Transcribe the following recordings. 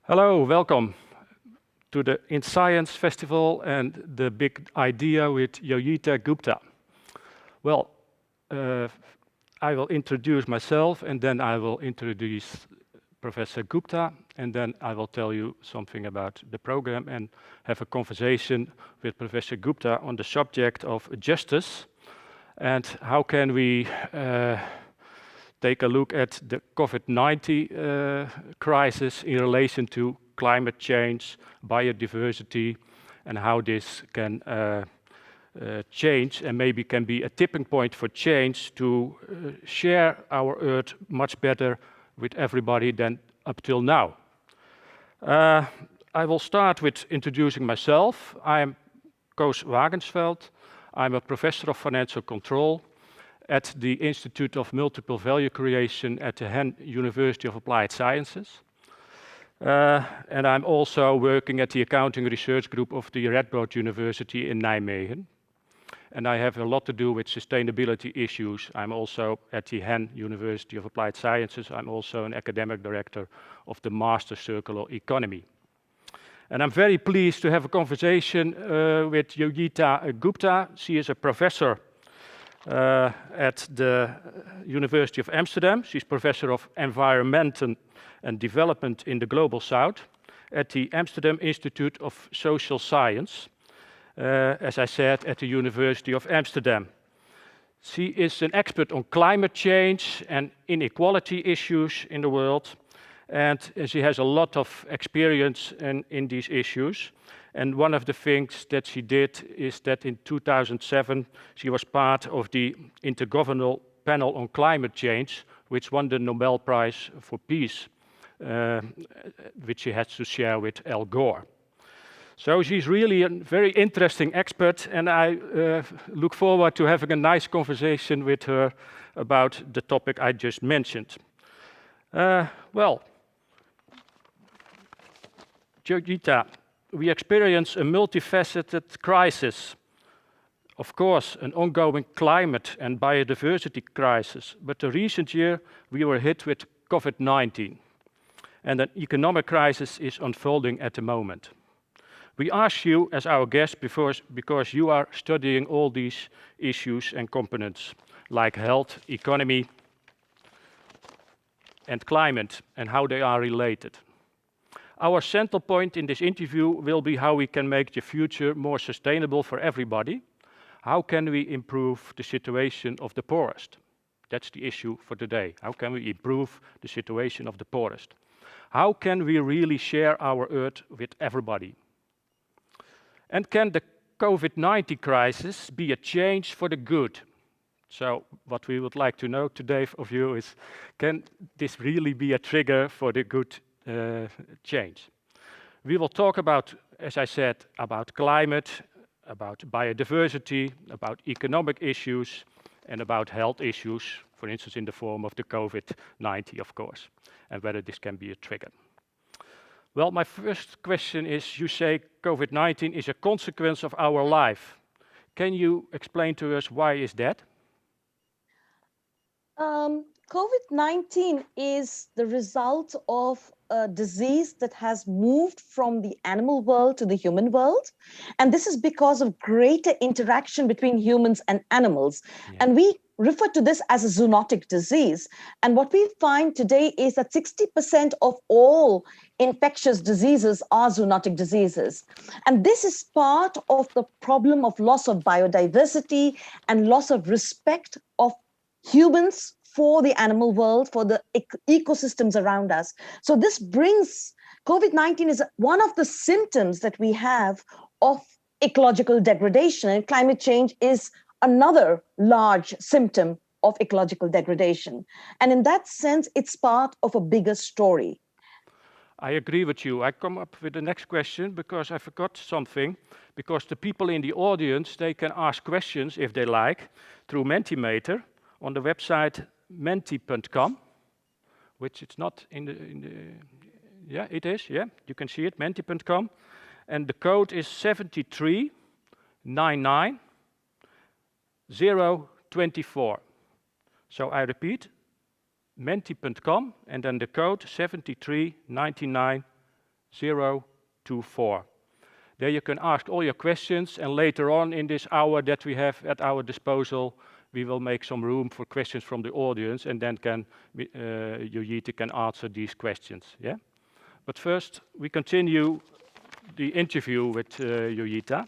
Hello, welcome to the In Science Festival and the Big Idea with Joyeeta Gupta. Well, I will introduce myself and then I will introduce Professor Gupta and then I will tell you something about the program and have a conversation with Professor Gupta on the subject of justice and how can we take a look at the COVID-19 crisis in relation to climate change, biodiversity, and how this can change and maybe can be a tipping point for change to share our Earth much better with everybody than up till now. I will start with introducing myself. I'm Koos Wagensveld. I'm a professor of financial control at the Institute of Multiple Value Creation at the University of Applied Sciences. And I'm also working at the accounting research group of the Radboud University in Nijmegen. And I have a lot to do with sustainability issues. I'm also at the University of Applied Sciences. I'm also an academic director of the Master Circular Economy. And I'm very pleased to have a conversation with Joyeeta Gupta. She is a professor at the University of Amsterdam. She's professor of environment and development in the Global South at the Amsterdam Institute of Social Science, as I said, at the University of Amsterdam. She is an expert on climate change and inequality issues in the world, and she has a lot of experience in these issues. And one of the things that she did is that in 2007, she was part of the Intergovernmental Panel on Climate Change, which won the Nobelprijs for Peace, which she had to share with Al Gore. So she's really a very interesting expert, and I look forward to having a nice conversation with her about the topic I just mentioned. Well, Joyeeta, we experience a multifaceted crisis. Of course, an ongoing climate and biodiversity crisis, but the recent year we were hit with COVID-19, and an economic crisis is unfolding at the moment. We ask you as our guest because you are studying all these issues and components, like health, economy, and climate, and how they are related. Our central point in this interview will be how we can make the future more sustainable for everybody. How can we improve the situation of the poorest? That's the issue for today. How can we improve the situation of the poorest? How can we really share our Earth with everybody? And can the COVID-19 crisis be a change for the good? So what we would like to know today of you is, can this really be a trigger for the good change? We will talk about, as I said, about climate, about biodiversity, about economic issues, and about health issues, for instance, in the form of the COVID-19, of course, and whether this can be a trigger. Well, my first question is, you say COVID-19 is a consequence of our life. Can you explain to us why is that? COVID-19 is the result of a disease that has moved from the animal world to the human world. And this is because of greater interaction between humans and animals. Yeah. And we refer to this as a zoonotic disease. And what we find today is that 60% of all infectious diseases are zoonotic diseases. And this is part of the problem of loss of biodiversity and loss of respect of humans for the animal world, for the ecosystems around us. So this brings, COVID-19 is one of the symptoms that we have of ecological degradation, and climate change is another large symptom of ecological degradation. And in that sense, it's part of a bigger story. I agree with you. I come up with the next question because I forgot something, because the people in the audience, they can ask questions if they like through Mentimeter on the website menti.com, which it's not in the, yeah, it is, yeah, you can see it, menti.com, and the code is 7399024. So I repeat, menti.com, and then the code 7399024. 0 to 4. There you can ask all your questions, and later on in this hour that we have at our disposal, we will make some room for questions from the audience, and then Joyeeta can answer these questions. Yeah? But first, we continue the interview with Joyeeta.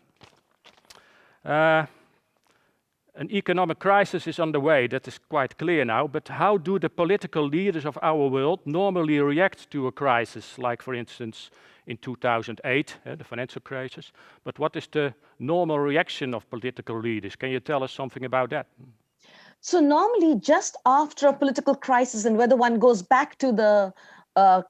An economic crisis is underway, that is quite clear now, but how do the political leaders of our world normally react to a crisis, like for instance in 2008, the financial crisis? But what is the normal reaction of political leaders? Can you tell us something about that? So normally just after a political crisis, and whether one goes back to the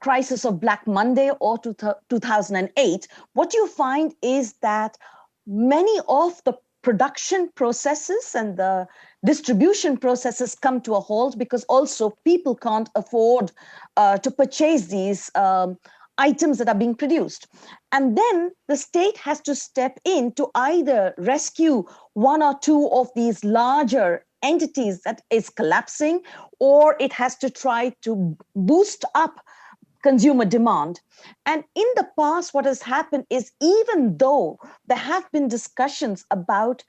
crisis of Black Monday or 2008, what you find is that many of the production processes and the distribution processes come to a halt, because also people can't afford to purchase these items that are being produced. And then the state has to step in to either rescue one or two of these larger entities that is collapsing, or it has to try to boost up consumer demand. And in the past, what has happened is, even though there have been discussions about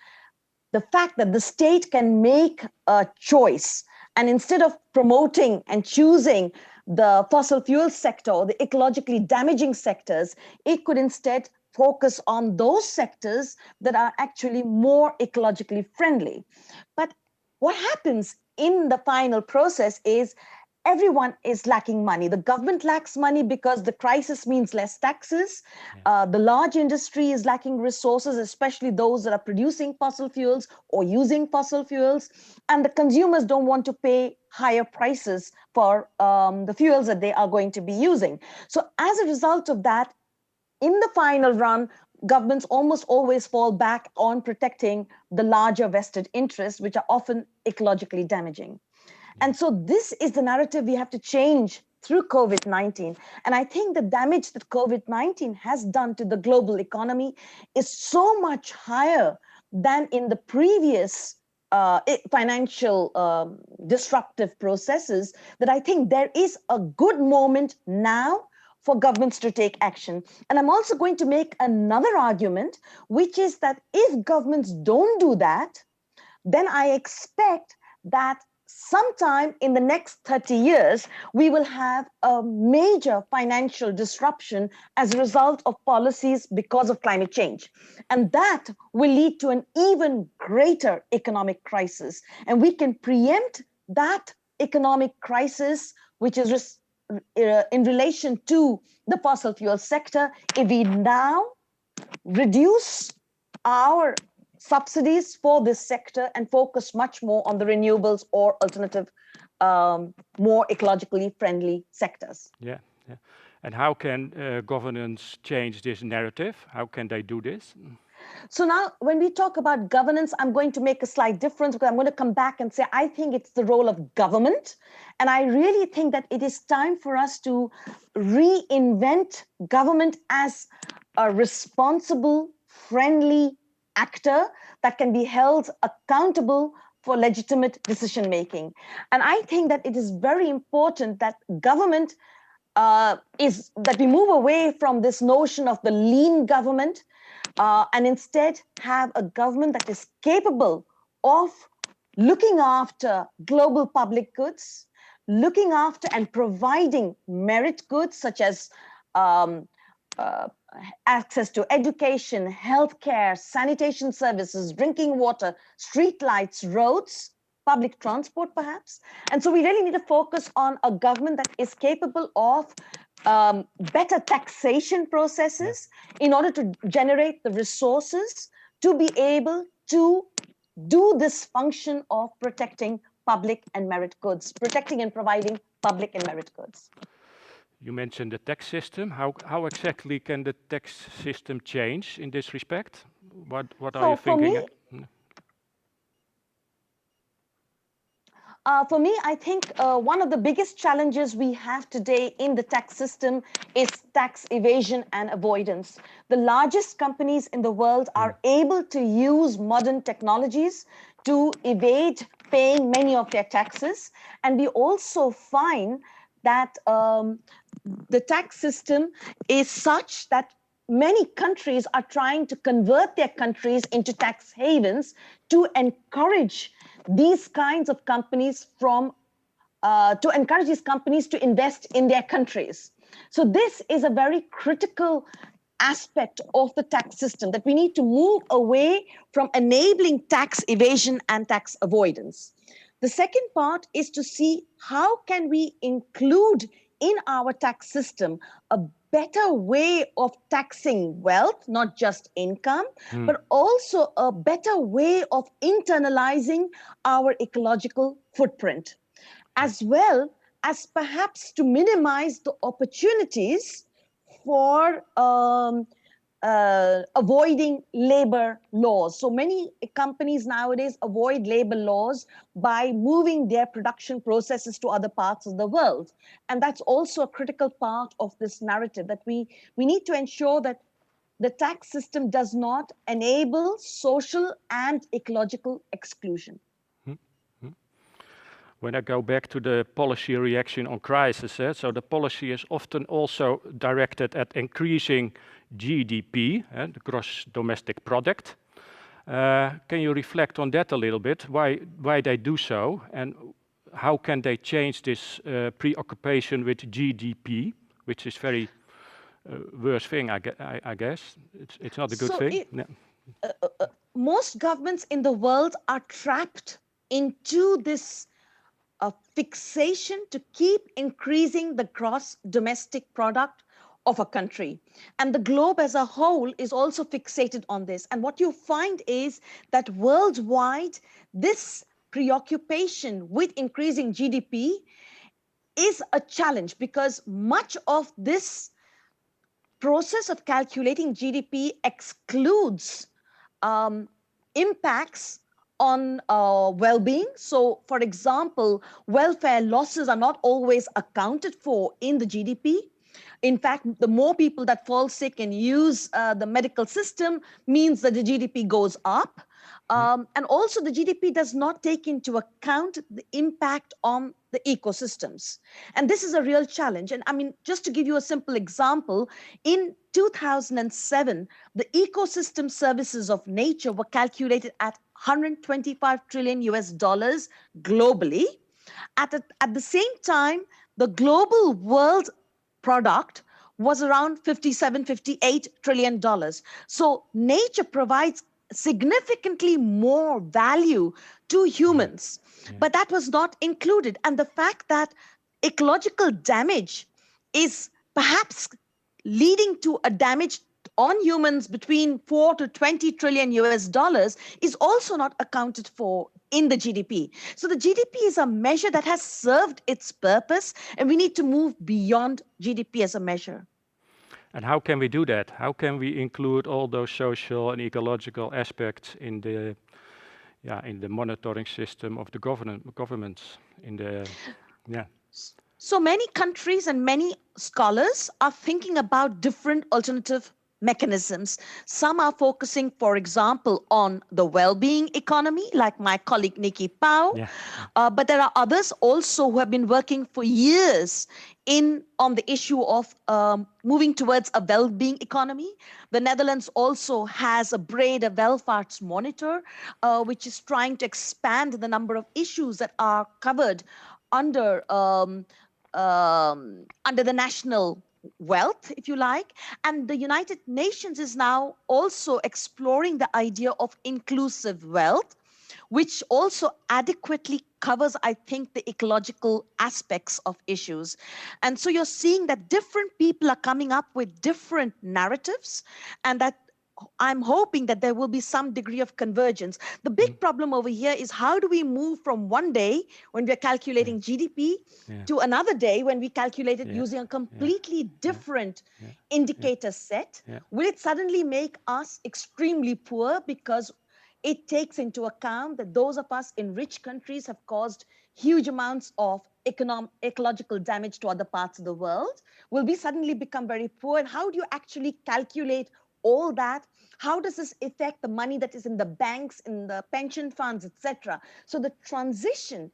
the fact that the state can make a choice, and instead of promoting and choosing the fossil fuel sector or the ecologically damaging sectors, it could instead focus on those sectors that are actually more ecologically friendly. But what happens in the final process is everyone is lacking money. The government lacks money because the crisis means less taxes. The large industry is lacking resources, especially those that are producing fossil fuels or using fossil fuels. And the consumers don't want to pay higher prices for the fuels that they are going to be using. So as a result of that, in the final run, governments almost always fall back on protecting the larger vested interests, which are often ecologically damaging. And so this is the narrative we have to change through COVID-19. And I think the damage that COVID-19 has done to the global economy is so much higher than in the previous financial disruptive processes, that I think there is a good moment now for governments to take action. And I'm also going to make another argument, which is that if governments don't do that, then I expect that sometime in the next 30 years, we will have a major financial disruption as a result of policies because of climate change. And that will lead to an even greater economic crisis. And we can preempt that economic crisis, which is in relation to the fossil fuel sector, if we now reduce our subsidies for this sector and focus much more on the renewables or alternative, more ecologically friendly sectors. Yeah. And how can governance change this narrative? How can they do this? So now when we talk about governance, I'm going to make a slight difference, because I'm going to come back and say, I think it's the role of government. And I really think that it is time for us to reinvent government as a responsible, friendly actor that can be held accountable for legitimate decision making. And I think that it is very important that government that we move away from this notion of the lean government and instead have a government that is capable of looking after global public goods, looking after and providing merit goods such as access to education, healthcare, sanitation services, drinking water, street lights, roads, public transport perhaps. And so we really need to focus on a government that is capable of better taxation processes in order to generate the resources to be able to do this function of protecting public and merit goods, protecting and providing public and merit goods. You mentioned the tax system. How exactly can the tax system change in this respect? What are you thinking? For me, I think one of the biggest challenges we have today in the tax system is tax evasion and avoidance. The largest companies in the world are able to use modern technologies to evade paying many of their taxes. And we also find that the tax system is such that many countries are trying to convert their countries into tax havens to encourage these kinds of companies to invest in their countries. So this is a very critical aspect of the tax system, that we need to move away from enabling tax evasion and tax avoidance. The second part is to see how can we include in our tax system a better way of taxing wealth, not just income, but also a better way of internalizing our ecological footprint, as well as perhaps to minimize the opportunities for avoiding labor laws. So many companies nowadays avoid labor laws by moving their production processes to other parts of the world. And that's also a critical part of this narrative, that we need to ensure that the tax system does not enable social and ecological exclusion. When I go back to the policy reaction on crisis, so the policy is often also directed at increasing GDP, the gross domestic product. Can you reflect on that a little bit, why they do so, and how can they change this preoccupation with GDP, which is very worse thing, I guess. It's not a good thing. Most governments in the world are trapped into this fixation to keep increasing the gross domestic product of a country. And the globe as a whole is also fixated on this. And what you find is that worldwide, this preoccupation with increasing GDP is a challenge, because much of this process of calculating GDP excludes impacts on well-being. So, for example, welfare losses are not always accounted for in the GDP. In fact, the more people that fall sick and use the medical system means that the GDP goes up. And also the GDP does not take into account the impact on the ecosystems. And this is a real challenge. And I mean, just to give you a simple example, in 2007, the ecosystem services of nature were calculated at 125 trillion US dollars globally. At the same time, the global world product was around 58 trillion dollars. So nature provides significantly more value to humans, but that was not included. And the fact that ecological damage is perhaps leading to a damage on humans between 4 to 20 trillion US dollars is also not accounted for in the GDP. So the GDP is a measure that has served its purpose, and we need to move beyond GDP as a measure. And how can we do that? How can we include all those social and ecological aspects in the monitoring system of the governments? So many countries and many scholars are thinking about different alternative mechanisms. Some are focusing, for example, on the well-being economy, like my colleague Nikki Pau. But there are others also who have been working for years on the issue of moving towards a well-being economy. The Netherlands also has a brede welvaartsmonitor, which is trying to expand the number of issues that are covered under the national wealth, if you like. And the United Nations is now also exploring the idea of inclusive wealth, which also adequately covers, I think, the ecological aspects of issues. And so you're seeing that different people are coming up with different narratives, and that I'm hoping that there will be some degree of convergence. The big problem over here is, how do we move from one day when we're calculating GDP to another day when we calculate it using a completely different indicator set? Will it suddenly make us extremely poor because it takes into account that those of us in rich countries have caused huge amounts of ecological damage to other parts of the world? Will we suddenly become very poor? And how do you actually calculate all that? How does this affect the money that is in the banks, in the pension funds, etc.? So the transition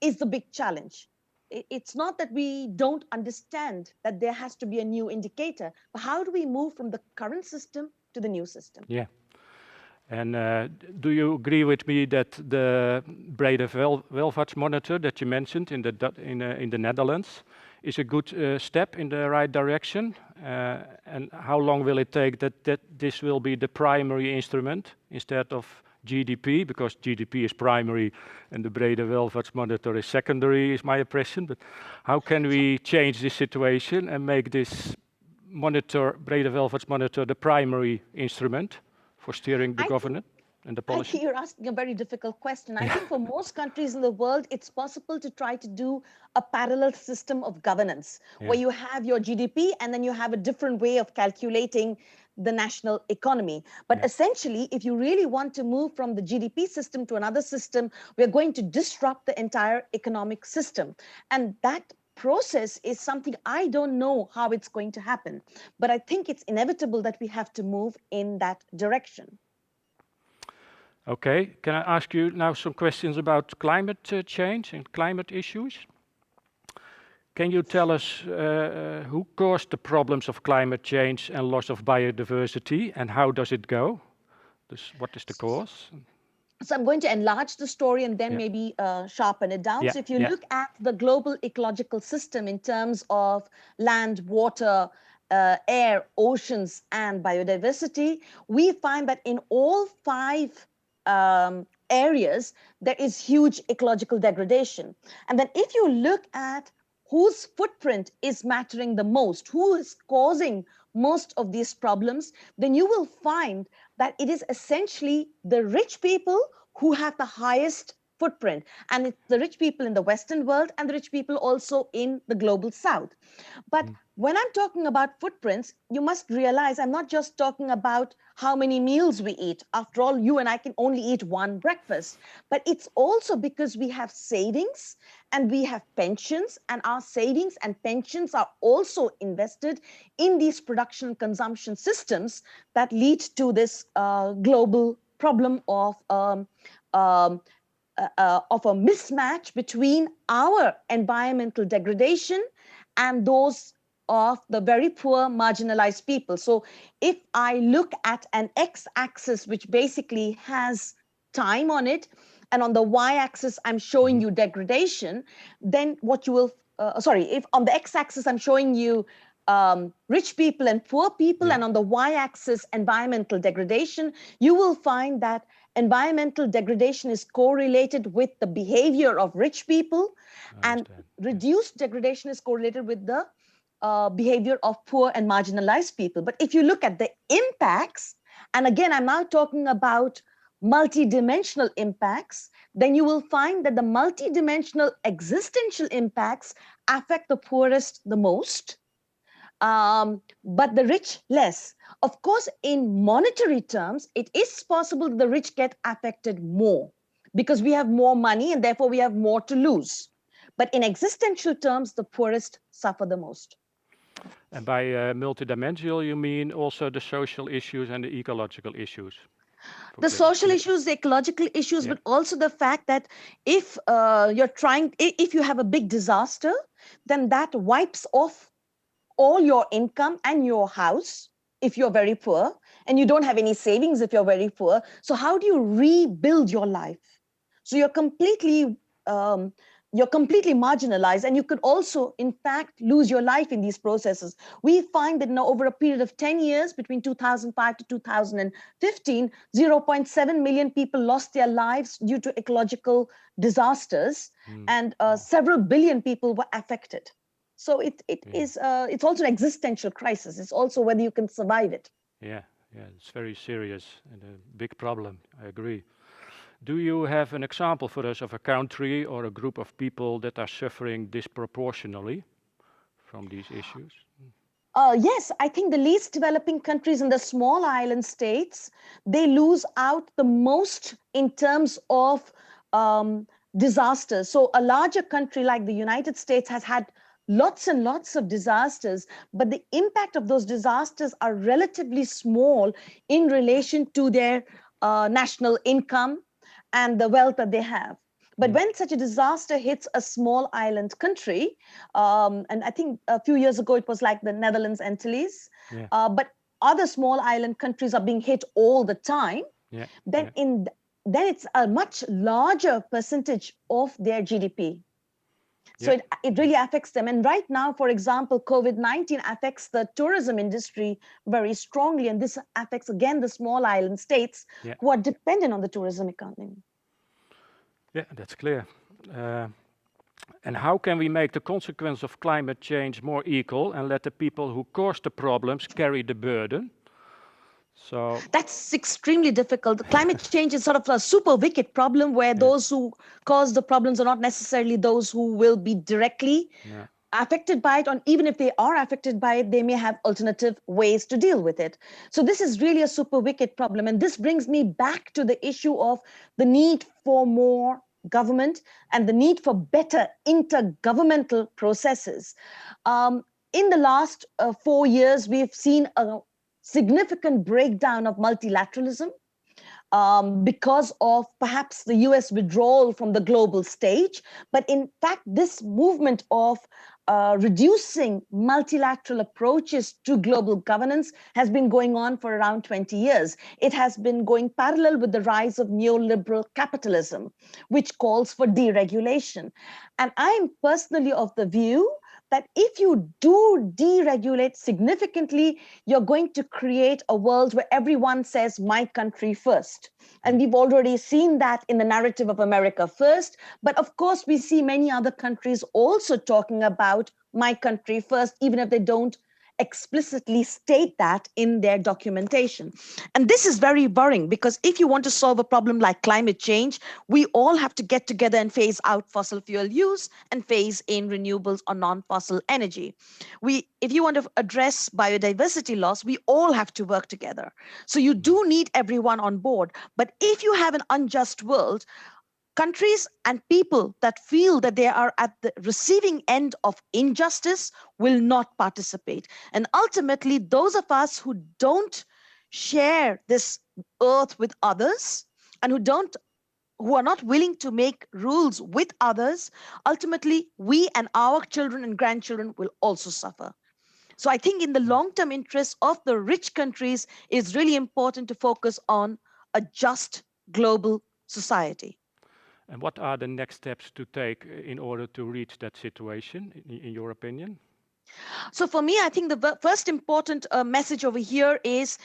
is the big challenge. it's not that we don't understand that there has to be a new indicator, but how do we move from the current system to the new system? Yeah. And do you agree with me that the brede welvaartsmonitor that you mentioned in the Netherlands is a good step in the right direction? And how long will it take that this will be the primary instrument instead of GDP? Because GDP is primary and the brede welvaartsmonitor is secondary, is my impression. But how can we change this situation and make this brede welvaartsmonitor the primary instrument for steering the government and the I policy? think you're asking a very difficult question. I think for most countries in the world, it's possible to try to do a parallel system of governance where you have your GDP and then you have a different way of calculating the national economy. But essentially, if you really want to move from the GDP system to another system, we're going to disrupt the entire economic system. And that process is something I don't know how it's going to happen, but I think it's inevitable that we have to move in that direction. Okay, can I ask you now some questions about climate change and climate issues? Can you tell us who caused the problems of climate change and loss of biodiversity, and how does it go? What is the cause? So I'm going to enlarge the story and then maybe sharpen it down. So if you look at the global ecological system in terms of land, water, air, oceans, and biodiversity, we find that in all 5 areas, there is huge ecological degradation. And then if you look at whose footprint is mattering the most, who is causing most of these problems, then you will find that it is essentially the rich people who have the highest footprint. And it's the rich people in the Western world and the rich people also in the global South. But when I'm talking about footprints, you must realize I'm not just talking about how many meals we eat. After all, you and I can only eat one breakfast. But it's also because we have savings and we have pensions, and our savings and pensions are also invested in these production and consumption systems that lead to this global problem of a mismatch between our environmental degradation and those of the very poor marginalized people. So if I look at an x-axis, which basically has time on it, and on the y-axis, I'm showing you degradation, then what you will, if on the x-axis, I'm showing you rich people and poor people, and on the y-axis, environmental degradation, you will find that environmental degradation is correlated with the behavior of rich people, and reduced degradation is correlated with the behavior of poor and marginalized people. But if you look at the impacts, and again, I'm now talking about multidimensional impacts, then you will find that the multidimensional existential impacts affect the poorest the most, but the rich less. Of course, in monetary terms, it is possible the rich get affected more because we have more money and therefore we have more to lose. But in existential terms, the poorest suffer the most. And by multidimensional, you mean also the social issues and the ecological issues? The social issues, the ecological issues, but also the fact that if if you have a big disaster, then that wipes off all your income and your house if you're very poor, and you don't have any savings if you're very poor. So how do you rebuild your life? So you're completely marginalized, and you could also, in fact, lose your life in these processes. We find that now over a period of 10 years, between 2005 to 2015, 0.7 million people lost their lives due to ecological disasters, and several billion people were affected. So it's also an existential crisis. It's also whether you can survive it. Yeah, it's very serious and a big problem. I agree. Do you have an example for us of a country or a group of people that are suffering disproportionately from these issues? Yes, I think the least developing countries and the small island states, they lose out the most in terms of disasters. So a larger country like the United States has had lots and lots of disasters, but the impact of those disasters are relatively small in relation to their national income and the wealth that they have. But when such a disaster hits a small island country, and I think a few years ago it was like the Netherlands Antilles, Yeah. but other small island countries are being hit all the time, Yeah. then Yeah. then it's a much larger percentage of their GDP. So Yeah. it really affects them. And right now, for example, COVID-19 affects the tourism industry very strongly. And this affects, again, the small island states Yeah. who are dependent on the tourism economy. Yeah, that's clear. Uh, and how can we make the consequence of climate change more equal and let the people who cause the problems carry the burden? So That's extremely difficult. Climate change is sort of a super wicked problem where yeah. those who cause the problems are not necessarily those who will be directly Yeah. affected by it, or even if they are affected by it, they may have alternative ways to deal with it. So this is really a super wicked problem. And this brings me back to the issue of the need for more government and the need for better intergovernmental processes. In the last 4 years, we've seen a significant breakdown of multilateralism because of perhaps the US withdrawal from the global stage. But in fact, this movement of reducing multilateral approaches to global governance has been going on for around 20 years. It has been going parallel with the rise of neoliberal capitalism, which calls for deregulation. And I'm personally of the view that if you do deregulate significantly, you're going to create a world where everyone says, my country first. And we've already seen that in the narrative of America first. But of course, we see many other countries also talking about my country first, even if they don't explicitly state that in their documentation. And this is very worrying because if you want to solve a problem like climate change, we all have to get together and phase out fossil fuel use and phase in renewables or non-fossil energy. If you want to address biodiversity loss, we all have to work together. So you do need everyone on board. But if you have an unjust world, countries and people that feel that they are at the receiving end of injustice will not participate. And ultimately, those of us who don't share this earth with others and who are not willing to make rules with others, ultimately, we and our children and grandchildren will also suffer. So I think in the long-term interest of the rich countries, it's really important to focus on a just global society. and what are the next steps to take in order to reach that situation, in your opinion? So for me, I think the first important message over here is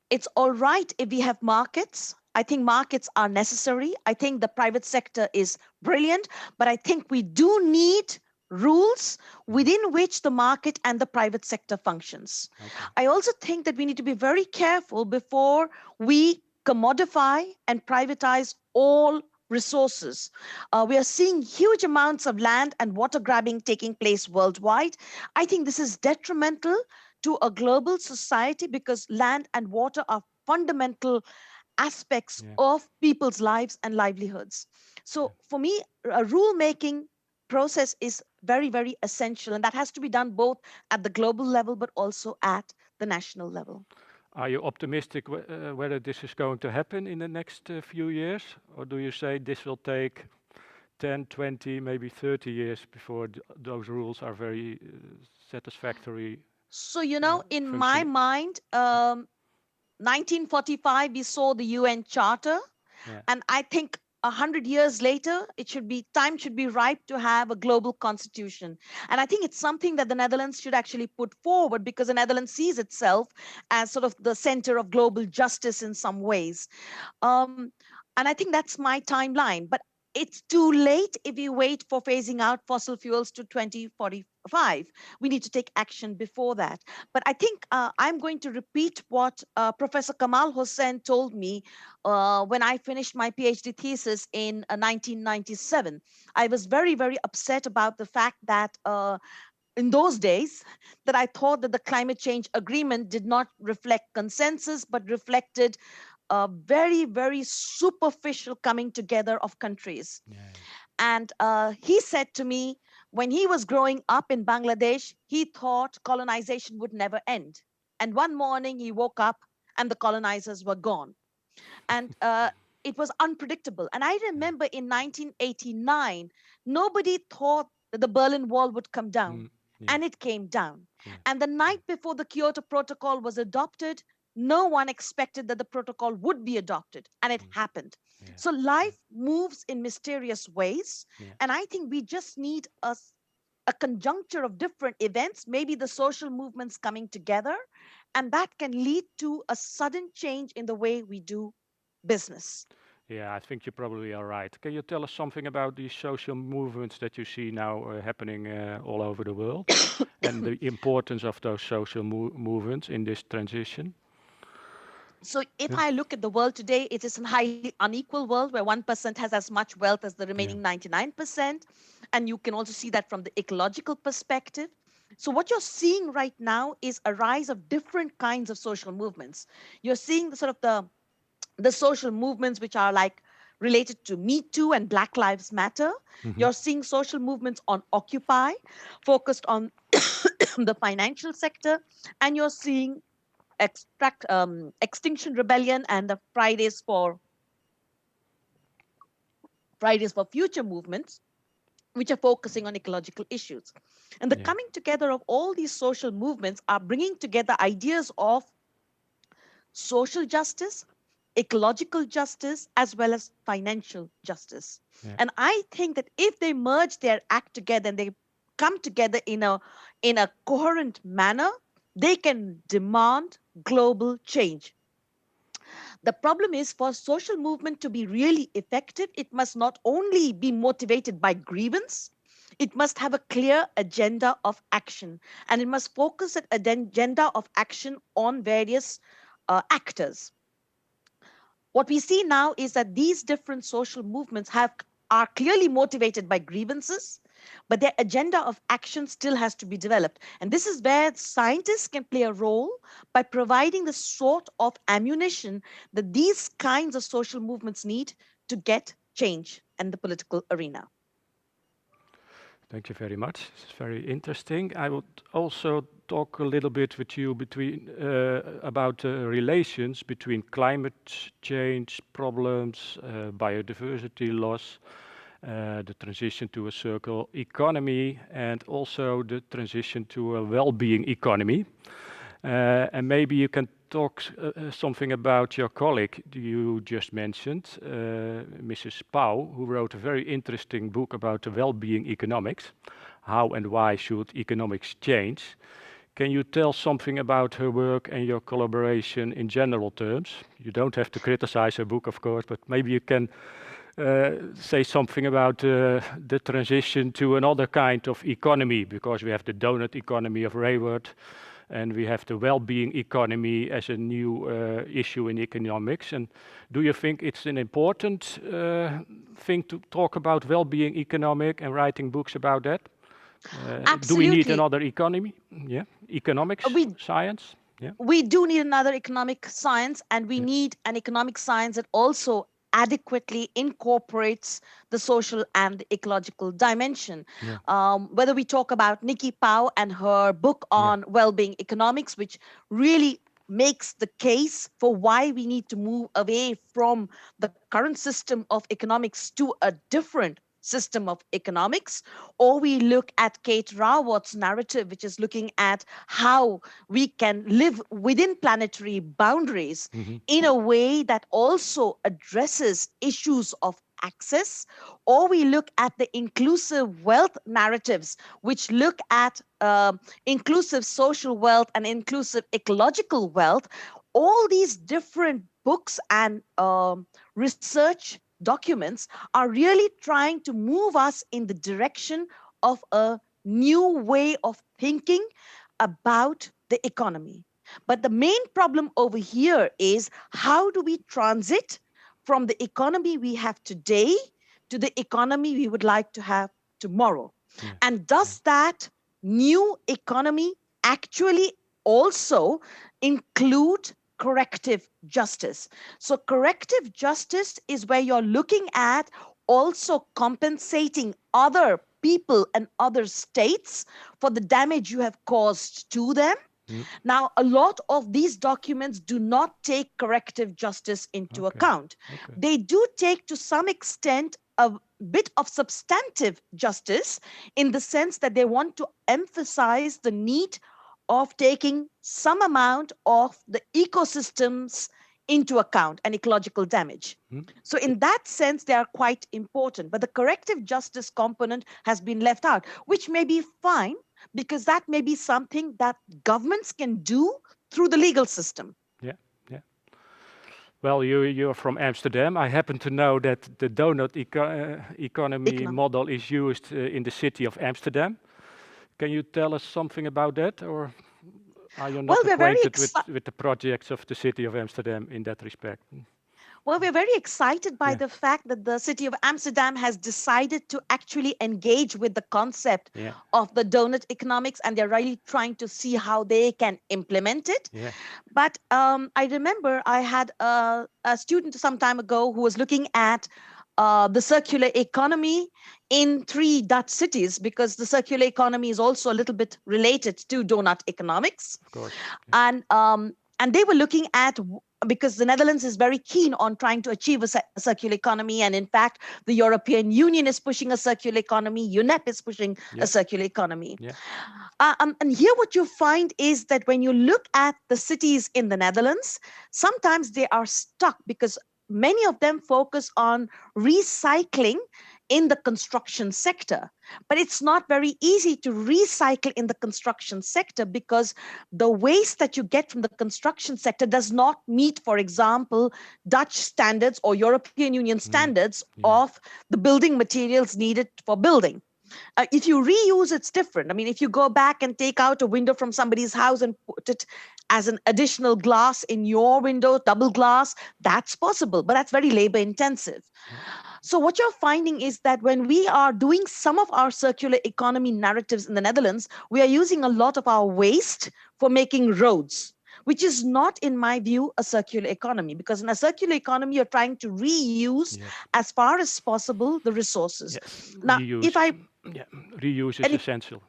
it's all right if we have markets. I think markets are necessary. I think the private sector is brilliant, but I think we do need rules within which the market and the private sector functions. Okay. I also think that we need to be very careful before we commodify and privatize all resources. We are seeing huge amounts of land and water grabbing taking place worldwide. I think this is detrimental to a global society because land and water are fundamental aspects Yeah. of people's lives and livelihoods. So for me, a rule making process is very, very essential. And that has to be done both at the global level, but also at the national level. Are you optimistic whether this is going to happen in the next few years? Or do you say this will take 10, 20, maybe 30 years before those rules are very satisfactory? So, in my Function. mind, 1945, we saw the UN Charter. Yeah. And I think 100 years later, time should be ripe to have a global constitution. And I think it's something that the Netherlands should actually put forward because the Netherlands sees itself as sort of the center of global justice in some ways. Um, and I think that's my timeline. But it's too late if we wait for phasing out fossil fuels to 2045. We need to take action before that. But I think I'm going to repeat what Professor Kamal Hossein told me when I finished my PhD thesis in 1997. I was very, very upset about the fact that in those days that I thought that the climate change agreement did not reflect consensus, but reflected a very, very superficial coming together of countries. Yeah. And he said to me, when he was growing up in Bangladesh, he thought colonization would never end. And one morning he woke up and the colonizers were gone. And it was unpredictable. And I remember in 1989, nobody thought that the Berlin Wall would come down, Yeah. and it came down. Yeah. And the night before the Kyoto Protocol was adopted, no one expected that the protocol would be adopted, and it happened. Yeah. So life moves in mysterious ways, Yeah. and I think we just need a conjuncture of different events, maybe the social movements coming together, and that can lead to a sudden change in the way we do business. Yeah, I think you probably are right. Can you tell us something about these social movements that you see now happening all over the world and the importance of those social movements in this transition? So if Yeah. I look at the world today, it is a highly unequal world where 1% has as much wealth as the Yeah. remaining 99%. And you can also see that from the ecological perspective. So what you're seeing right now is a rise of different kinds of social movements. You're seeing the sort of the social movements which are like related to Me Too and Black Lives Matter. You're seeing social movements on Occupy, focused on the financial sector, and you're seeing Extinction Rebellion and the Fridays for Future movements, which are focusing on ecological issues. And the Yeah. coming together of all these social movements are bringing together ideas of social justice, ecological justice, as well as financial justice. Yeah. And I think that if they merge their act together and they come together in a coherent manner, they can demand global change. The problem is, for social movement to be really effective, it must not only be motivated by grievance, it must have a clear agenda of action, and it must focus an agenda of action on various actors. What we see now is that these different social movements are clearly motivated by grievances, but their agenda of action still has to be developed. And this is where scientists can play a role by providing the sort of ammunition that these kinds of social movements need to get change in the political arena. Thank you very much. This is very interesting. I would also talk a little bit with you about the relations between climate change problems, biodiversity loss, the transition to a circular economy, and also the transition to a well-being economy. And maybe you can talk something about your colleague you just mentioned, Mrs. Pau, who wrote a very interesting book about the well-being economics. How and why should economics change? Can you tell something about her work and your collaboration in general terms? You don't have to criticize her book, of course, but maybe you can say something about the transition to another kind of economy, because we have the donut economy of Rayward, and we have the well-being economy as a new issue in economics. And do you think it's an important thing to talk about well-being economic and writing books about that? Do we need Absolutely. another economy? Yeah, economics, science. Yeah. We do need another economic science, and we Yeah. need an economic science that also adequately incorporates the social and the ecological dimension. Yeah. Whether we talk about Nikki Pau and her book on well-being economics, which really makes the case for why we need to move away from the current system of economics to a different system of economics, or we look at Kate Raworth's narrative, which is looking at how we can live within planetary boundaries in a way that also addresses issues of access, or we look at the inclusive wealth narratives, which look at inclusive social wealth and inclusive ecological wealth. All these different books and research documents are really trying to move us in the direction of a new way of thinking about the economy. But the main problem over here is, how do we transit from the economy we have today to the economy we would like to have tomorrow? Yeah. And does that new economy actually also include corrective justice? So corrective justice is where you're looking at also compensating other people and other states for the damage you have caused to them. Now, a lot of these documents do not take corrective justice into account. They do take, to some extent, a bit of substantive justice in the sense that they want to emphasize the need of taking some amount of the ecosystems into account and ecological damage. So in that sense, they are quite important. But the corrective justice component has been left out, which may be fine, because that may be something that governments can do through the legal system. Well, you're from Amsterdam. I happen to know that the donut economy model is used in the city of Amsterdam. Can you tell us something about that, or are you not acquainted with the projects of the city of Amsterdam in that respect? Well, we're very excited by the fact that the city of Amsterdam has decided to actually engage with the concept of the donut economics, and they're really trying to see how they can implement it. But I remember I had a student some time ago who was looking at the circular economy in 3 Dutch cities, because the circular economy is also a little bit related to donut economics. Of course. And they were looking at, because the Netherlands is very keen on trying to achieve a circular economy. And in fact, the European Union is pushing a circular economy. UNEP is pushing a circular economy. And here what you find is that when you look at the cities in the Netherlands, sometimes they are stuck because many of them focus on recycling in the construction sector. But it's not very easy to recycle in the construction sector because the waste that you get from the construction sector does not meet, for example, Dutch standards or European Union standards of the building materials needed for building. If you reuse, it's different. I mean, if you go back and take out a window from somebody's house and put it as an additional glass in your window, double glass, that's possible, but that's very labor intensive. So what you're finding is that when we are doing some of our circular economy narratives in the Netherlands, we are using a lot of our waste for making roads, which is not, in my view, a circular economy, because in a circular economy, you're trying to reuse as far as possible the resources. Now, reuse is essential.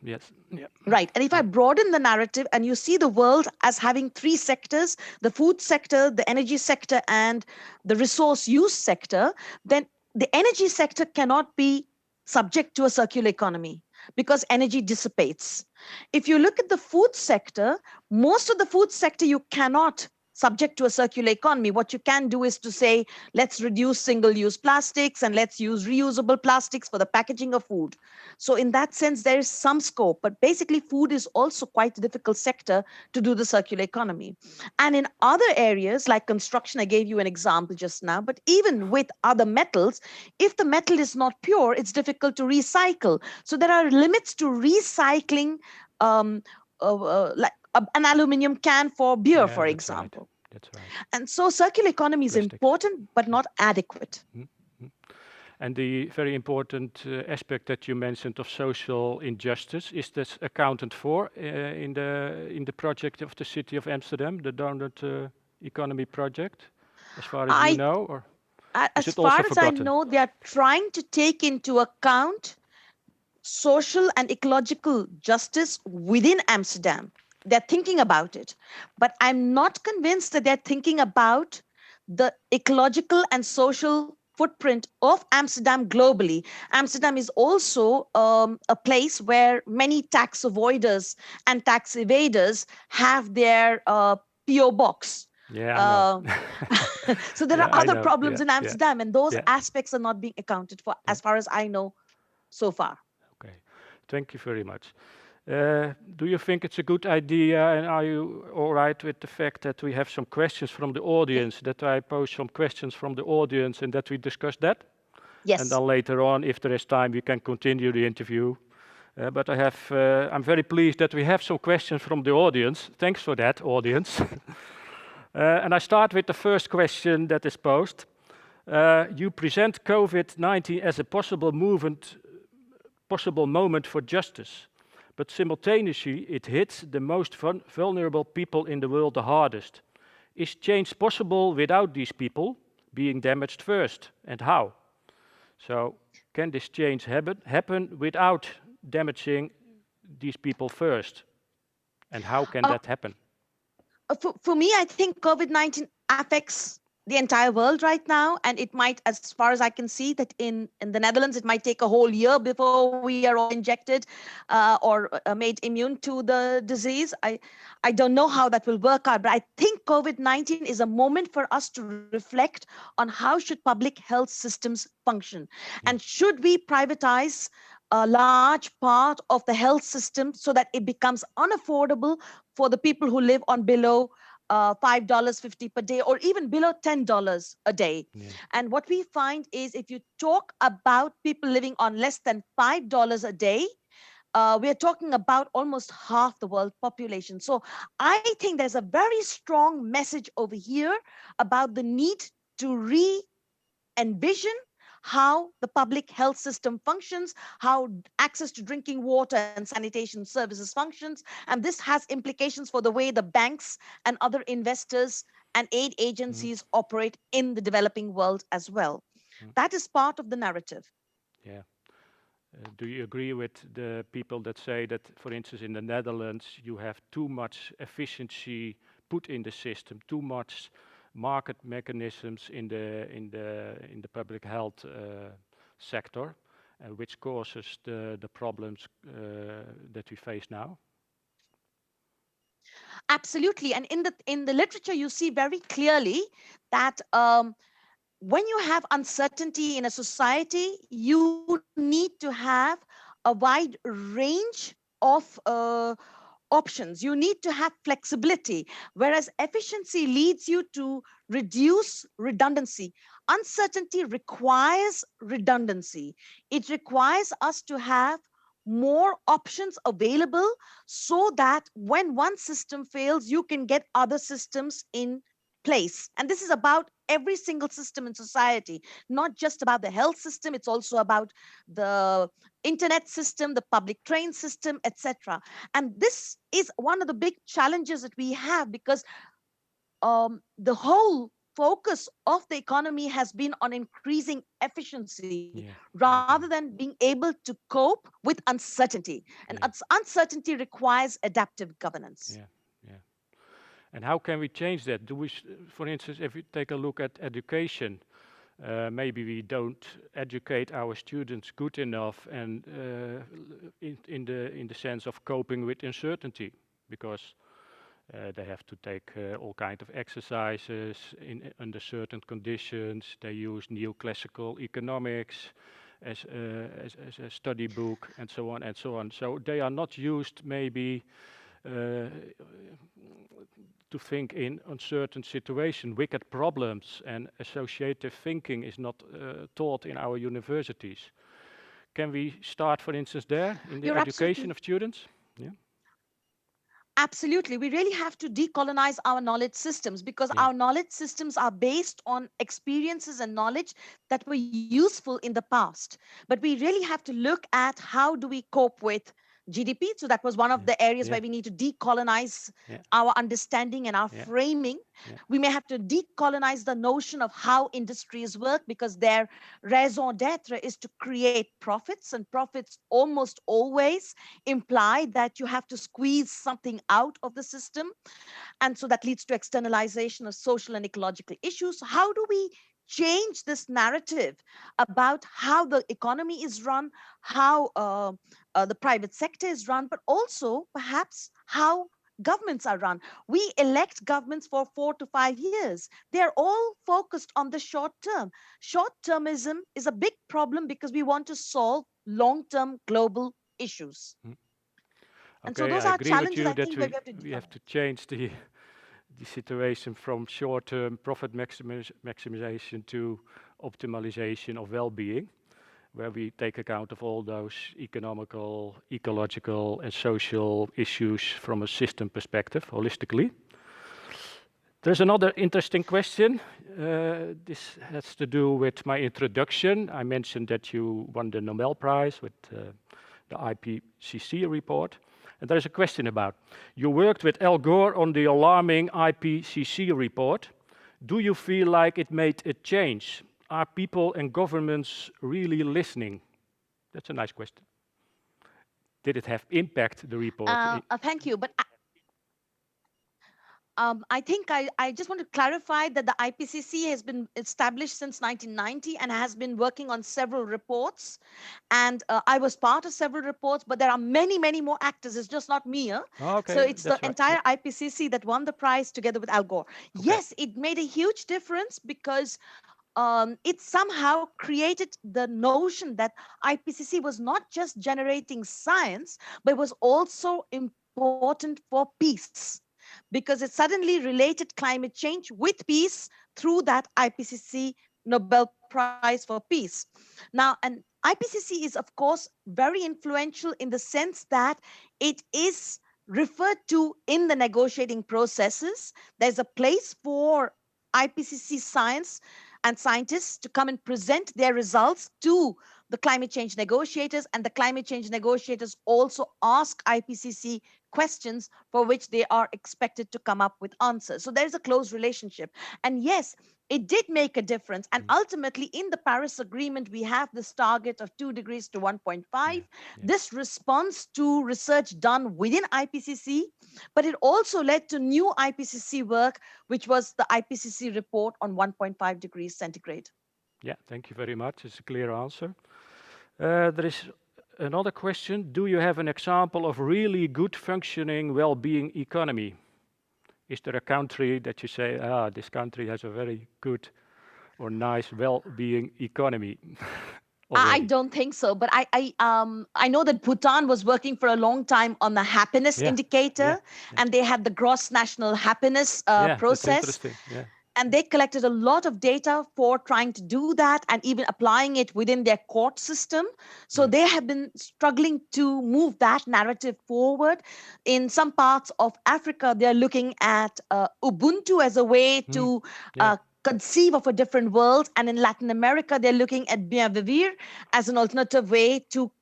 Right. And if I broaden the narrative and you see the world as having 3 sectors, the food sector, the energy sector, and the resource use sector, then the energy sector cannot be subject to a circular economy because energy dissipates. If you look at the food sector, most of the food sector you cannot subject to a circular economy. What you can do is to say, let's reduce single-use plastics and let's use reusable plastics for the packaging of food. So in that sense, there is some scope, but basically food is also quite a difficult sector to do the circular economy. And in other areas like construction, I gave you an example just now, but even with other metals, if the metal is not pure, it's difficult to recycle. So there are limits to recycling, like an aluminium can for beer, for example. Right. That's right. And so circular economy is important, but not adequate. And the very important aspect that you mentioned of social injustice, is this accounted for in the project of the city of Amsterdam, the donut economy project, as far as you know? Or as far as I know, they are trying to take into account social and ecological justice within Amsterdam. They're thinking about it, but I'm not convinced that they're thinking about the ecological and social footprint of Amsterdam globally. Amsterdam is also a place where many tax avoiders and tax evaders have their PO box. So there are other problems in Amsterdam, and those aspects are not being accounted for, as far as I know so far. Okay, thank you very much. Do you think it's a good idea, and are you all right with the fact that we have some questions from the audience, that I pose some questions from the audience and that we discuss that? Yes. And then later on, if there is time, we can continue the interview. But I'm very pleased that we have some questions from the audience. Thanks for that, audience. And I start with the first question that is posed. You present COVID-19 as a possible moment for justice, but simultaneously it hits the most vulnerable people in the world the hardest. Is change possible without these people being damaged first, and how? So can this change happen without damaging these people first? And how can that happen? For me, I think COVID-19 affects the entire world right now, and it might, as far as I can see, that in the Netherlands, it might take a whole year before we are all injected or made immune to the disease. I don't know how that will work out, but I think COVID-19 is a moment for us to reflect on how should public health systems function, and should we privatize a large part of the health system so that it becomes unaffordable for the people who live on below $5.50 per day, or even below $10 a day. Yeah. And what we find is, if you talk about people living on less than $5 a day, we're talking about almost half the world population. So I think there's a very strong message over here about the need to re-envision how the public health system functions, how access to drinking water and sanitation services functions. And this has implications for the way the banks and other investors and aid agencies operate in the developing world as well. That is part of the narrative. Yeah. Do you agree with the people that say that, for instance, in the Netherlands, you have too much efficiency put in the system, too much market mechanisms in the public health sector, which causes the problems that we face now? Absolutely, and in the literature, you see very clearly that when you have uncertainty in a society, you need to have a wide range of options. You need to have flexibility, whereas efficiency leads you to reduce redundancy. Uncertainty requires redundancy. It requires us to have more options available so that when one system fails, you can get other systems in place. And this is about every single system in society, not just about the health system. It's also about the internet system, the public train system, etc. And this is one of the big challenges that we have, because the whole focus of the economy has been on increasing efficiency rather than being able to cope with uncertainty. And uncertainty requires adaptive governance. And how can we change that? Do we, for instance, if we take a look at education, maybe we don't educate our students good enough, and in the sense of coping with uncertainty, because they have to take all kinds of exercises under certain conditions. They use neoclassical economics as a study book, and so on and so on. So they are not used maybe to think in uncertain situations, wicked problems, and associative thinking is not taught in our universities. Can we start, for instance, there in the education of students? Yeah. Absolutely. We really have to decolonize our knowledge systems, because our knowledge systems are based on experiences and knowledge that were useful in the past. But we really have to look at how do we cope with GDP. So that was one of the areas where we need to decolonize our understanding and our framing. We may have to decolonize the notion of how industries work, because their raison d'etre is to create profits, and profits almost always imply that you have to squeeze something out of the system. And so that leads to externalization of social and ecological issues. How do we change this narrative about how the economy is run, how the private sector is run, but also perhaps how governments are run? We elect governments for 4 to 5 years. They're all focused on the short term. Short-termism is a big problem because we want to solve long-term global issues. And so those are challenges, I think, we have to change the situation from short-term profit maximization to optimization of well-being, where we take account of all those economical, ecological, and social issues from a system perspective, holistically. There's another interesting question. This has to do with my introduction. I mentioned that you won the Nobelprijs with the IPCC report. And there is a question about, you worked with Al Gore on the alarming IPCC report. Do you feel like it made a change? Are people and governments really listening? That's a nice question. Did it have impact, the report? Thank you. But I think I just want to clarify that the IPCC has been established since 1990 and has been working on several reports. And I was part of several reports, but there are many, many more actors. It's just not me. Huh? Oh, So okay, it's the that's right. entire Yeah. IPCC that won the prize together with Al Gore. Okay. Yes, it made a huge difference because it somehow created the notion that IPCC was not just generating science, but it was also important for peace because it suddenly related climate change with peace through that IPCC Nobel Prize for Peace. Now, an IPCC is, of course, very influential in the sense that it is referred to in the negotiating processes. There's a place for IPCC science and scientists to come and present their results to the climate change negotiators, and the climate change negotiators also ask IPCC questions for which they are expected to come up with answers. So there's a close relationship. And yes, it did make a difference. And ultimately, in the Paris Agreement, we have this target of 2 degrees to 1.5. Yeah. This responds to research done within IPCC, but it also led to new IPCC work, which was the IPCC report on 1.5 degrees centigrade. Yeah, thank you very much. It's a clear answer. There is another question. Do you have an example of really good functioning well-being economy? Is there a country that you say, this country has a very good or nice well-being economy? I don't think so, but I know that Bhutan was working for a long time on the happiness Yeah, indicator, yeah. and they had the gross national happiness Yeah, that's process. interesting. Yeah. And they collected a lot of data for trying to do that and even applying it within their court system. So they have been struggling to move that narrative forward. In some parts of Africa, they're looking at Ubuntu as a way to Yeah. conceive of a different world. And in Latin America, they're looking at bien vivir as an alternative way to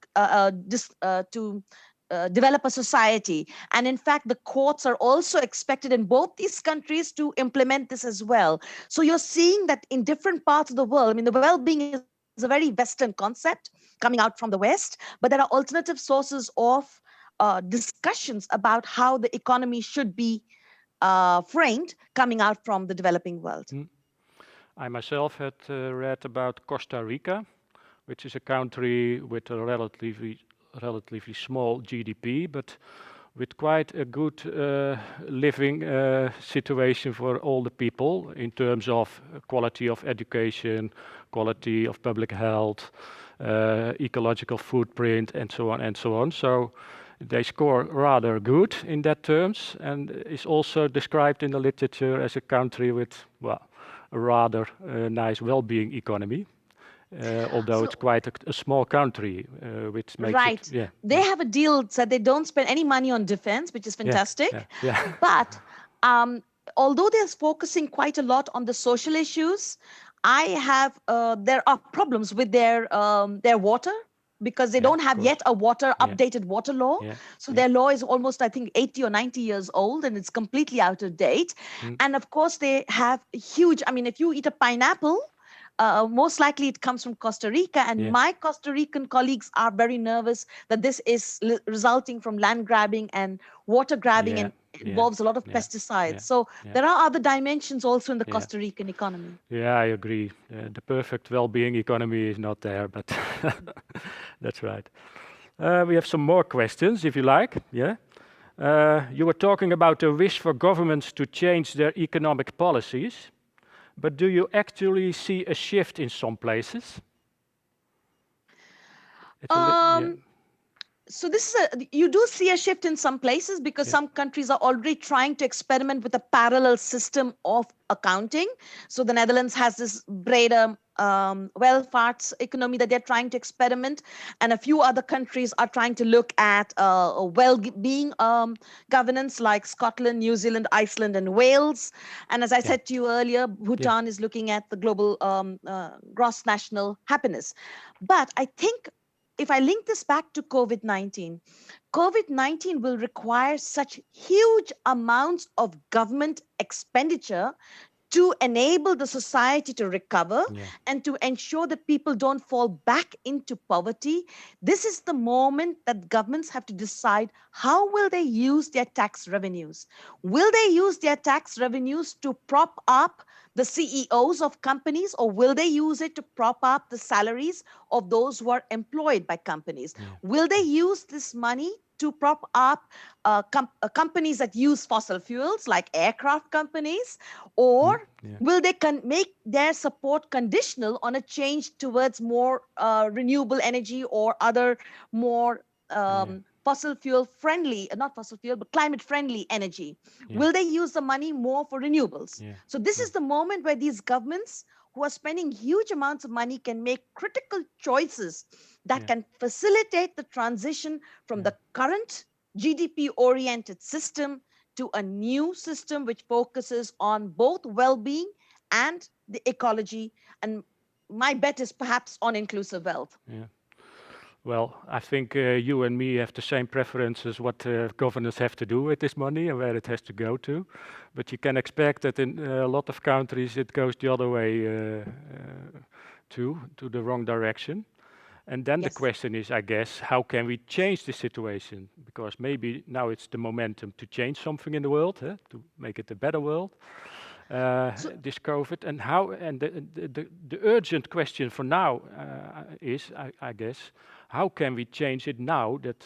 develop a society. And in fact, the courts are also expected in both these countries to implement this as well. So you're seeing that in different parts of the world, I mean, the well-being is a very Western concept coming out from the West, but there are alternative sources of discussions about how the economy should be framed coming out from the developing world. I myself had read about Costa Rica, which is a country with a relatively small GDP, but with quite a good living situation for all the people in terms of quality of education, quality of public health, ecological footprint, and so on and so on. So they score rather good in that terms, and is also described in the literature as a country with, well, a rather nice well-being economy. Although it's quite a small country, which makes it, yeah. They have a deal that they don't spend any money on defense, which is fantastic. Yeah. But although they're focusing quite a lot on the social issues, there are problems with their water because they don't have yet a updated water law. So their law is almost, I think, 80 or 90 years old, and it's completely out of date. And of course, they have huge, I mean, if you eat a pineapple, most likely it comes from Costa Rica, and my Costa Rican colleagues are very nervous that this is resulting from land grabbing and water grabbing and involves a lot of pesticides. So there are other dimensions also in the Costa Rican economy. Yeah, I agree. The perfect well-being economy is not there, but that's right. We have some more questions, if you like. Yeah. You were talking about the wish for governments to change their economic policies. But do you actually see a shift in some places? So you do see a shift in some places because some countries are already trying to experiment with a parallel system of accounting. So the Netherlands has this breder welvaarts economy that they're trying to experiment, and a few other countries are trying to look at well-being governance, like Scotland, New Zealand, Iceland, and Wales. And as I said to you earlier, Bhutan is looking at the global gross national happiness. But I think if I link this back to COVID-19 will require such huge amounts of government expenditure to enable the society to recover and to ensure that people don't fall back into poverty. This is the moment that governments have to decide how will they use their tax revenues. Will they use their tax revenues to prop up the CEOs of companies, or will they use it to prop up the salaries of those who are employed by companies? Will they use this money to prop up companies that use fossil fuels, like aircraft companies, or will they make their support conditional on a change towards more renewable energy or other more fossil fuel friendly, not fossil fuel, but climate friendly energy? Will they use the money more for renewables? So this is the moment where these governments who are spending huge amounts of money can make critical choices that can facilitate the transition from the current GDP-oriented system to a new system which focuses on both well-being and the ecology. And my bet is perhaps on inclusive wealth. Well, I think you and me have the same preferences what governments have to do with this money and where it has to go to. But you can expect that in a lot of countries it goes the other way to the wrong direction. And then the question is, I guess, how can we change the situation? Because maybe now it's the momentum to change something in the world, to make it a better world. This COVID, and how, and the urgent question for now is, I guess, how can we change it now that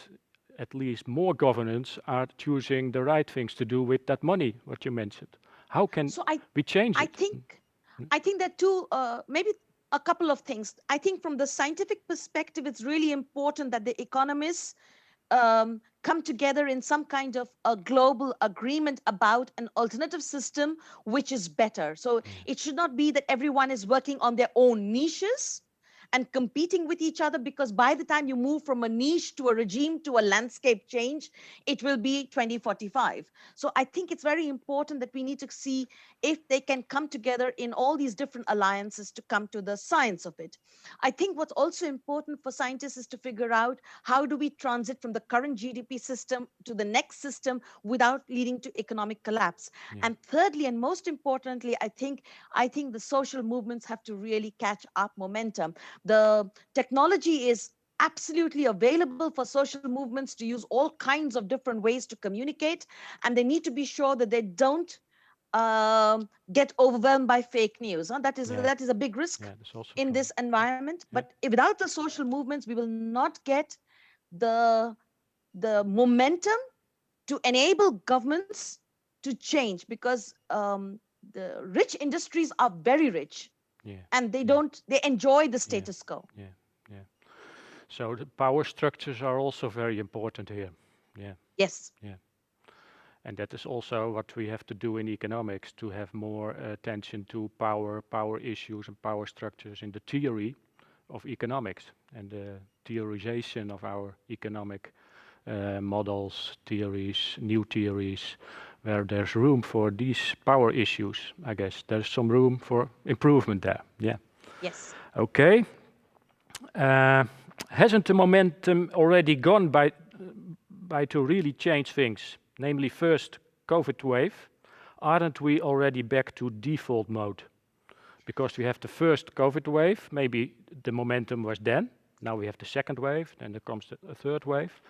at least more governments are choosing the right things to do with that money, what you mentioned? How can we change it? I think that too, maybe a couple of things. I think from the scientific perspective, it's really important that the economists come together in some kind of a global agreement about an alternative system which is better. So it should not be that everyone is working on their own niches and competing with each other, because by the time you move from a niche to a regime to a landscape change, it will be 2045. So I think it's very important that we need to see if they can come together in all these different alliances to come to the science of it. I think what's also important for scientists is to figure out how do we transit from the current GDP system to the next system without leading to economic collapse. And thirdly, and most importantly, I think the social movements have to really catch up momentum. The technology is absolutely available for social movements to use all kinds of different ways to communicate, and they need to be sure that they don't get overwhelmed by fake news. That is a big risk in this environment. But without the social movements, we will not get the momentum to enable governments to change, because the rich industries are very rich. And they enjoy the status quo. So the power structures are also very important here. Yes. And that is also what we have to do in economics, to have more attention to power issues and power structures in the theory of economics and the theorization of our economic models, theories, new theories, where there's room for these power issues. I guess there's some room for improvement there. Yes. Okay. Hasn't the momentum already gone by to really change things? Namely, first COVID wave. Aren't we already back to default mode? Because we have the first COVID wave, maybe the momentum was then. Now we have the second wave, then there comes the third wave.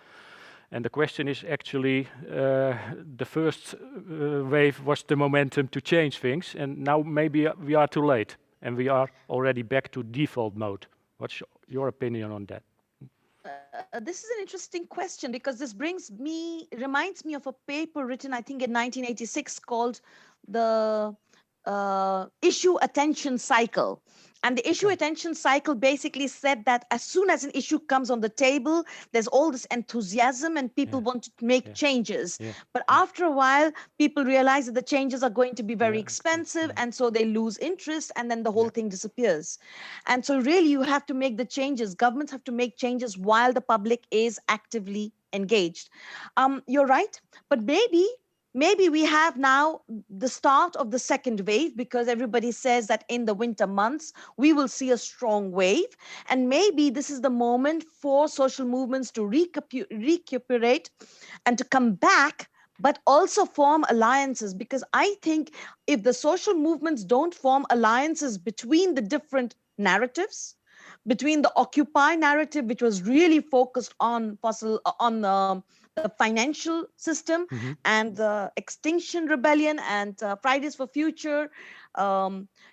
And the question is actually, the first wave was the momentum to change things, and now maybe we are too late, and we are already back to default mode. What's your opinion on that? This is an interesting question, because this reminds me of a paper written, I think, in 1986 called the issue attention cycle. And the issue attention cycle basically said that as soon as an issue comes on the table, there's all this enthusiasm and people want to make changes. But after a while, people realize that the changes are going to be very expensive, and so they lose interest, and then the whole thing disappears. And so really you have to make the changes. Governments have to make changes while the public is actively engaged. You're right, but maybe we have now the start of the second wave, because everybody says that in the winter months, we will see a strong wave. And maybe this is the moment for social movements to recuperate and to come back but also form alliances, because I think if the social movements don't form alliances between the different narratives, between the Occupy narrative, which was really focused on the financial system, Mhm. and the Extinction Rebellion and Fridays for Future,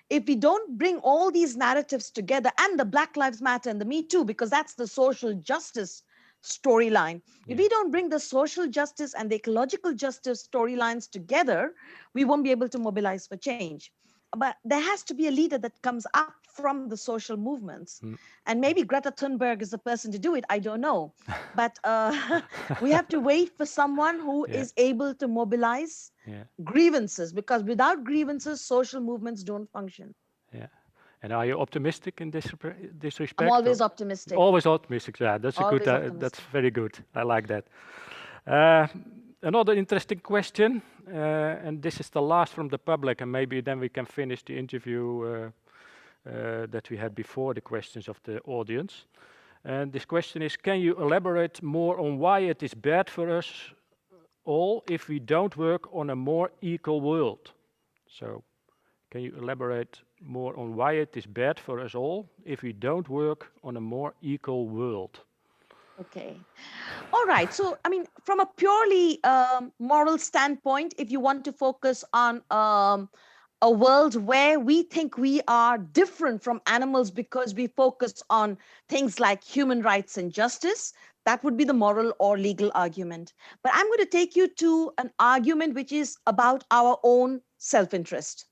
if we don't bring all these narratives together, and the Black Lives Matter and the Me Too, because that's the social justice storyline. If we don't bring the social justice and the ecological justice storylines together, we won't be able to mobilize for change. But there has to be a leader that comes up from the social movements. Mm. And maybe Greta Thunberg is the person to do it. I don't know. But we have to wait for someone who Yeah. is able to mobilize Yeah. grievances, because without grievances, social movements don't function. Yeah. And are you optimistic in this I'm respect? always optimistic. Always optimistic. Yeah, that's a good. Always That's optimistic. very good. I like that. Uh, Another interesting question, and this is the last from the public, and maybe then we can finish the interview that we had before the questions of the audience. And this question is: can you elaborate more on why it is bad for us all if we don't work on a more equal world? So, can you elaborate more on why it is bad for us all if we don't work on a more equal world? Okay. All right. So, I mean, from a purely moral standpoint, if you want to focus on a world where we think we are different from animals because we focus on things like human rights and justice, that would be the moral or legal argument. But I'm going to take you to an argument which is about our own self interest.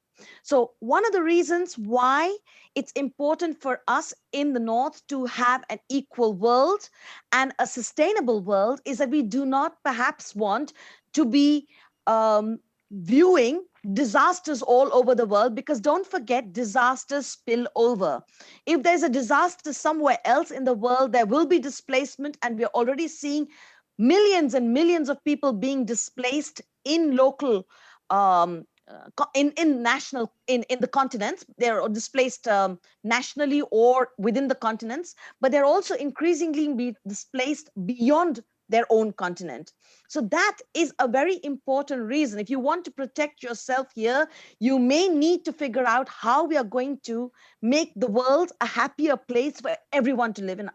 So, one of the reasons why it's important for us in the North to have an equal world and a sustainable world is that we do not perhaps want to be viewing disasters all over the world, because don't forget, disasters spill over. If there's a disaster somewhere else in the world, there will be displacement, and we're already seeing millions and millions of people being displaced in local in the continents. They're displaced nationally or within the continents, but they're also increasingly be displaced beyond their own continent. So that is a very important reason. If you want to protect yourself here, you may need to figure out how we are going to make the world a happier place for everyone to live in.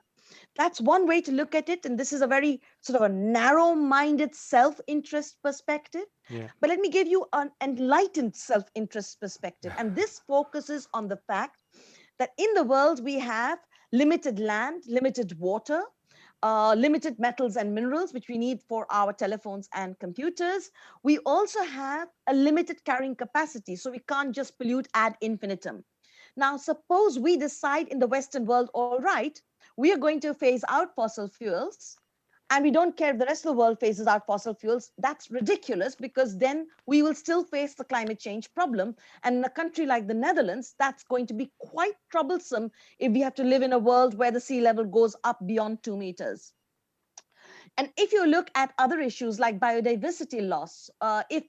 That's one way to look at it. And this is a very sort of a narrow-minded self-interest perspective. Yeah. But let me give you an enlightened self-interest perspective. And this focuses on the fact that in the world we have limited land, limited water, limited metals and minerals, which we need for our telephones and computers. We also have a limited carrying capacity, so we can't just pollute ad infinitum. Now, suppose we decide in the Western world, all right, we are going to phase out fossil fuels, and we don't care if the rest of the world phases out fossil fuels. That's ridiculous, because then we will still face the climate change problem. And in a country like the Netherlands, that's going to be quite troublesome if we have to live in a world where the sea level goes up beyond 2 meters. And if you look at other issues like biodiversity loss, if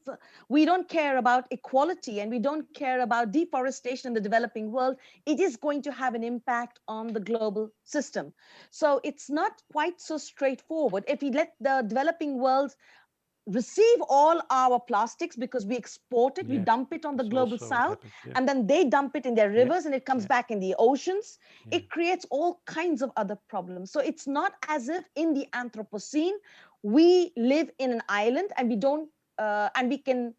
we don't care about equality and we don't care about deforestation in the developing world, it is going to have an impact on the global system. So it's not quite so straightforward. If we let the developing world receive all our plastics because we export it, we dump it on the global south, and then they dump it in their rivers and it comes back in the oceans, it creates all kinds of other problems. So it's not as if in the Anthropocene we live in an island and we don't and we can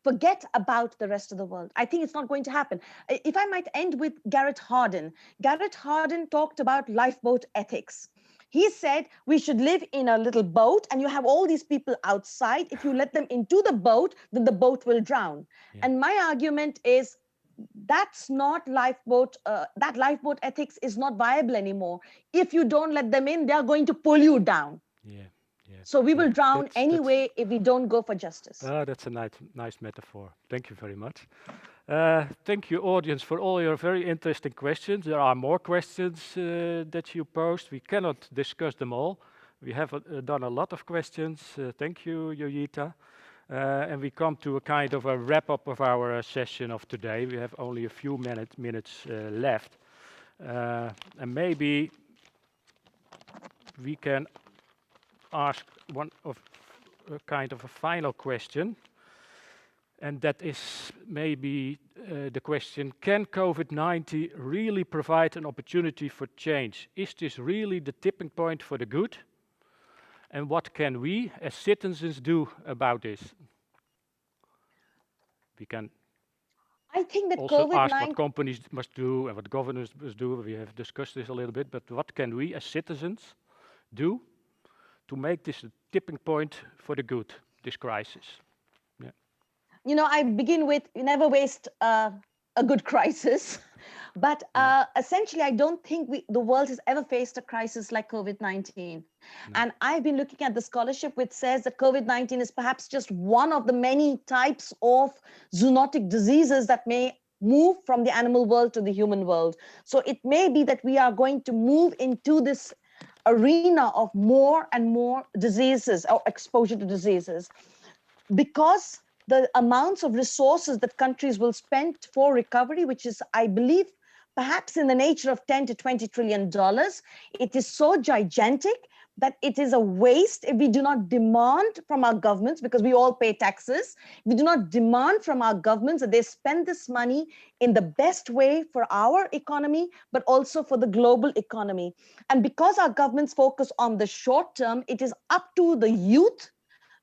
forget about the rest of the world. I think it's not going to happen. If I might end with Garrett Hardin. Garrett Hardin talked about lifeboat ethics. He said we should live in a little boat and you have all these people outside. If you let them into the boat, then the boat will drown. And my argument is that's not lifeboat, that lifeboat ethics is not viable anymore. If you don't let them in, they're going to pull you down. So we will drown anyway if we don't go for justice. That's a nice metaphor. Thank you very much. Thank you, audience, for all your very interesting questions. There are more questions that you posed. We cannot discuss them all. We have done a lot of questions. Thank you, Joyeeta. And we come to a kind of a wrap-up of our session of today. We have only a few minutes left. And maybe we can ask one of a kind of a final question, and that is maybe the question, can COVID-19 really provide an opportunity for change? Is this really the tipping point for the good? And what can we as citizens do about this? We can I think that also ask COVID-19, what companies must do and what governments must do. We have discussed this a little bit, but what can we as citizens do to make this a tipping point for the good, this crisis? Yeah. you know, I begin with you never waste a good crisis. But essentially, I don't think the world has ever faced a crisis like COVID-19. And I've been looking at the scholarship which says that COVID-19 is perhaps just one of the many types of zoonotic diseases that may move from the animal world to the human world. So it may be that we are going to move into this arena of more and more diseases or exposure to diseases, because the amounts of resources that countries will spend for recovery, which is, I believe, perhaps in the nature of 10 to 20 trillion dollars, it is so gigantic that it is a waste if we do not demand from our governments, because we all pay taxes, we do not demand from our governments that they spend this money in the best way for our economy, but also for the global economy. And because our governments focus on the short term, it is up to the youth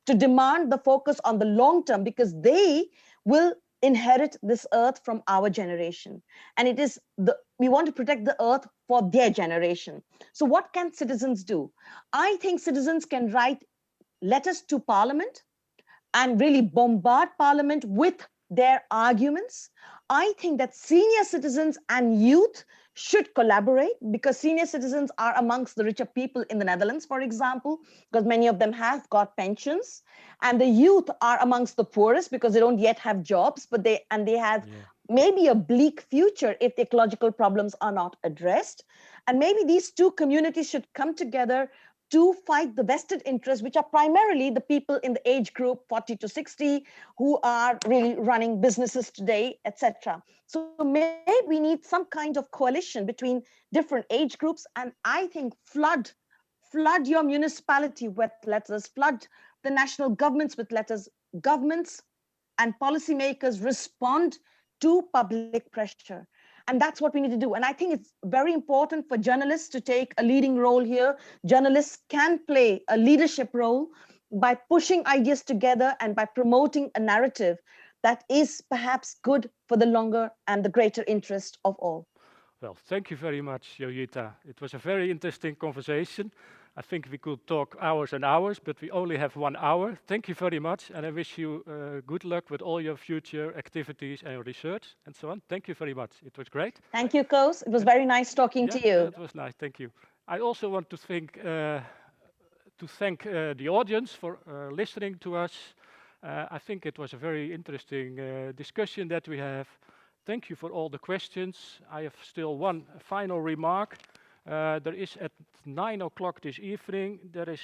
to demand the focus on the long term, because they will inherit this earth from our generation. And it is we want to protect the earth for their generation. So what can citizens do? I think citizens can write letters to Parliament and really bombard Parliament with their arguments. I think that senior citizens and youth should collaborate, because senior citizens are amongst the richer people in the Netherlands, for example, because many of them have got pensions, and the youth are amongst the poorest because they don't yet have jobs, but they have maybe a bleak future if the ecological problems are not addressed. And maybe these two communities should come together to fight the vested interests, which are primarily the people in the age group 40 to 60 who are really running businesses today, etc. So maybe we need some kind of coalition between different age groups. And I think flood your municipality with letters, flood the national governments with letters. Governments and policymakers respond to public pressure. And that's what we need to do. And I think it's very important for journalists to take a leading role here. Journalists can play a leadership role by pushing ideas together and by promoting a narrative that is perhaps good for the longer and the greater interest of all. Well, thank you very much, Joyeeta. It was a very interesting conversation. I think we could talk hours and hours, but we only have 1 hour. Thank you very much, and I wish you good luck with all your future activities and research and so on. Thank you very much. It was great. Thank you, Koos. It was very nice talking to you. It was nice. Thank you. I also want to thank the audience for listening to us. I think it was a very interesting discussion that we have. Thank you for all the questions. I have still one final remark. There is at 9 o'clock this evening, there is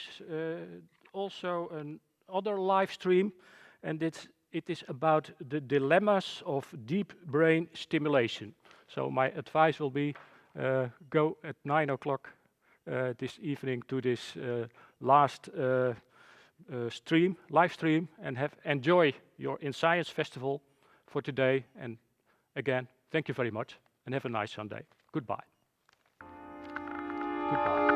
also another live stream, and it is about the dilemmas of deep brain stimulation. So my advice will be go at 9 o'clock this evening to this last live stream, and enjoy your In Science Festival for today. And again, thank you very much, and have a nice Sunday. Goodbye. Goodbye.